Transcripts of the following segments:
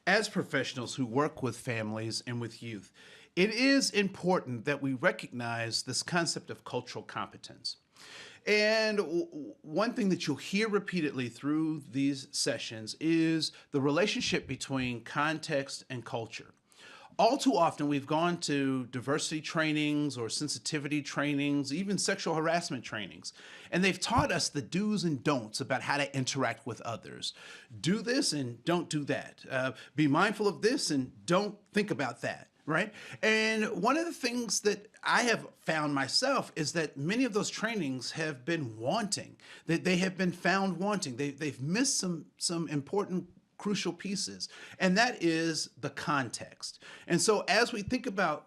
As professionals who work with families and with youth, it is important that we recognize this concept of cultural competence. And one thing that you'll hear repeatedly through these sessions is the relationship between context and culture. All too often, we've gone to diversity trainings or sensitivity trainings, even sexual harassment trainings, and they've taught us the do's and don'ts about how to interact with others. Do this and don't do that. Be mindful of this and don't think about that. Right. And one of the things that I have found myself is that many of those trainings have been wanting, that they have been found wanting. They've missed some important crucial pieces, and that is the context. And so as we think about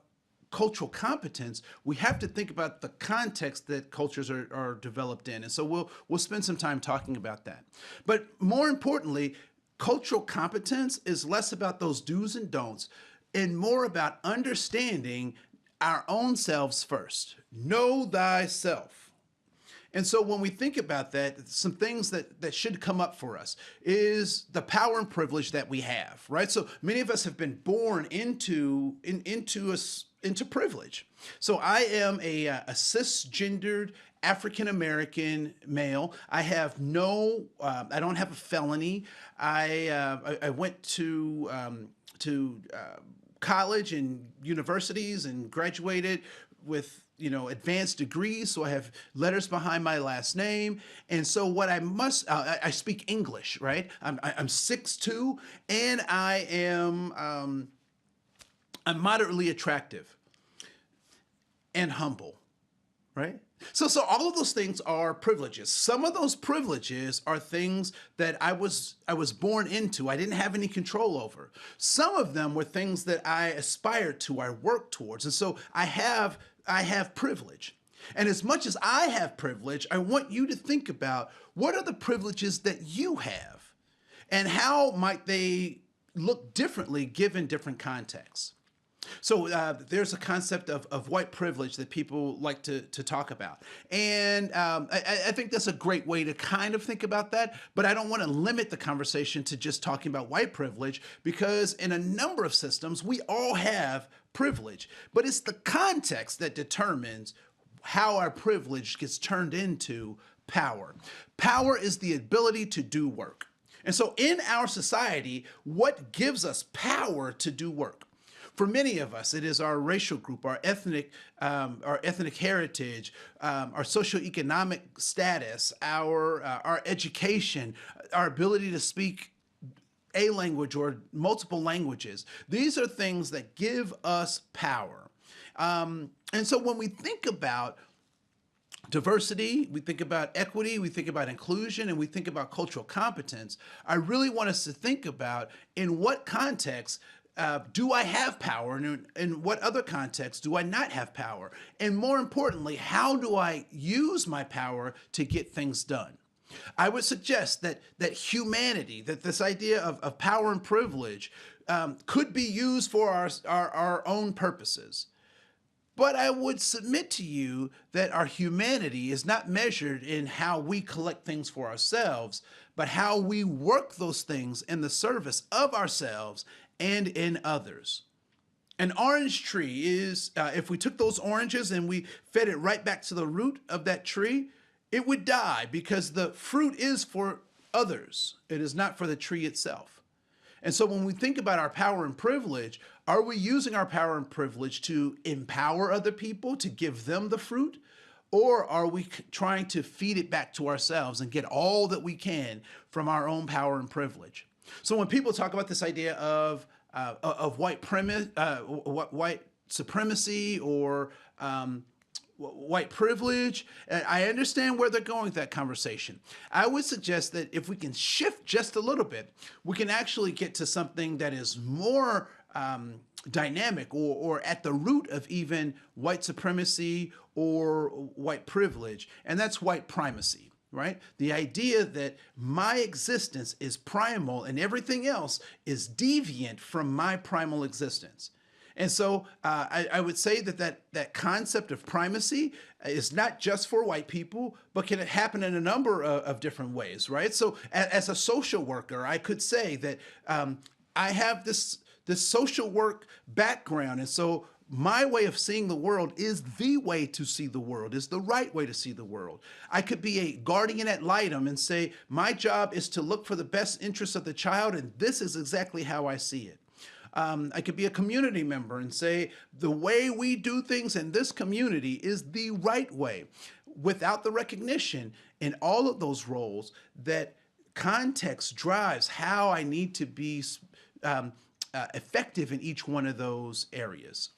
cultural competence, we have to think about the context that cultures are developed in. And so we'll spend some time talking about that. But more importantly, cultural competence is less about those do's and don'ts and more about understanding our own selves first. Know thyself. And so when we think about that, some things that should come up for us is the power and privilege that we have, right? So many of us have been born into privilege. So I am a cisgendered African-American male. I have I don't have a felony. I went to college and universities and graduated with advanced degrees, so I have letters behind my last name. And so what I speak English, right? I'm 6'2", and I'm moderately attractive and humble, right? So all of those things are privileges. Some of those privileges are things that I was born into. I didn't have any control over. Some of them were things that I aspired to, I worked towards. And so I have privilege. And as much as I have privilege, I want you to think about what are the privileges that you have and might they look differently given different contexts. So there's a concept of white privilege that people like to talk about. And I think that's a great way to kind of think about that, but I don't want to limit the conversation to just talking about white privilege, because in a number of systems, we all have privilege, but it's the context that determines how our privilege gets turned into power. Power is the ability to do work. And so in our society, what gives us power to do work? For many of us, it is our racial group, our ethnic heritage, our socioeconomic status, our education, our ability to speak a language or multiple languages. These are things that give us power. And so when we think about diversity, we think about equity, we think about inclusion, and we think about cultural competence, I really want us to think about in what context do I have power, and in what other contexts do I not have power? And more importantly, how do I use my power to get things done? I would suggest that humanity, that this idea of power and privilege could be used for our own purposes. But I would submit to you that our humanity is not measured in how we collect things for ourselves, but how we work those things in the service of ourselves and in others. An orange tree is, if we took those oranges and we fed it right back to the root of that tree, it would die because the fruit is for others. It is not for the tree itself. And so when we think about our power and privilege, are we using our power and privilege to empower other people, to give them the fruit? Or are we trying to feed it back to ourselves and get all that we can from our own power and privilege? So when people talk about this idea of white supremacy or white privilege, I understand where they're going with that conversation. I would suggest that if we can shift just a little bit, we can actually get to something that is more dynamic or at the root of even white supremacy or white privilege, and that's white primacy. Right? The idea that my existence is primal and everything else is deviant from my primal existence. And so I would say that concept of primacy is not just for white people, but can happen in a number of different ways, right? So as a social worker, I could say that I have this social work background, and so my way of seeing the world is the way to see the world, is the right way to see the world. I could be a guardian ad litem and say, my job is to look for the best interests of the child, and this is exactly how I see it. I could be a community member and say, the way we do things in this community is the right way, without the recognition in all of those roles that context drives how I need to be effective in each one of those areas.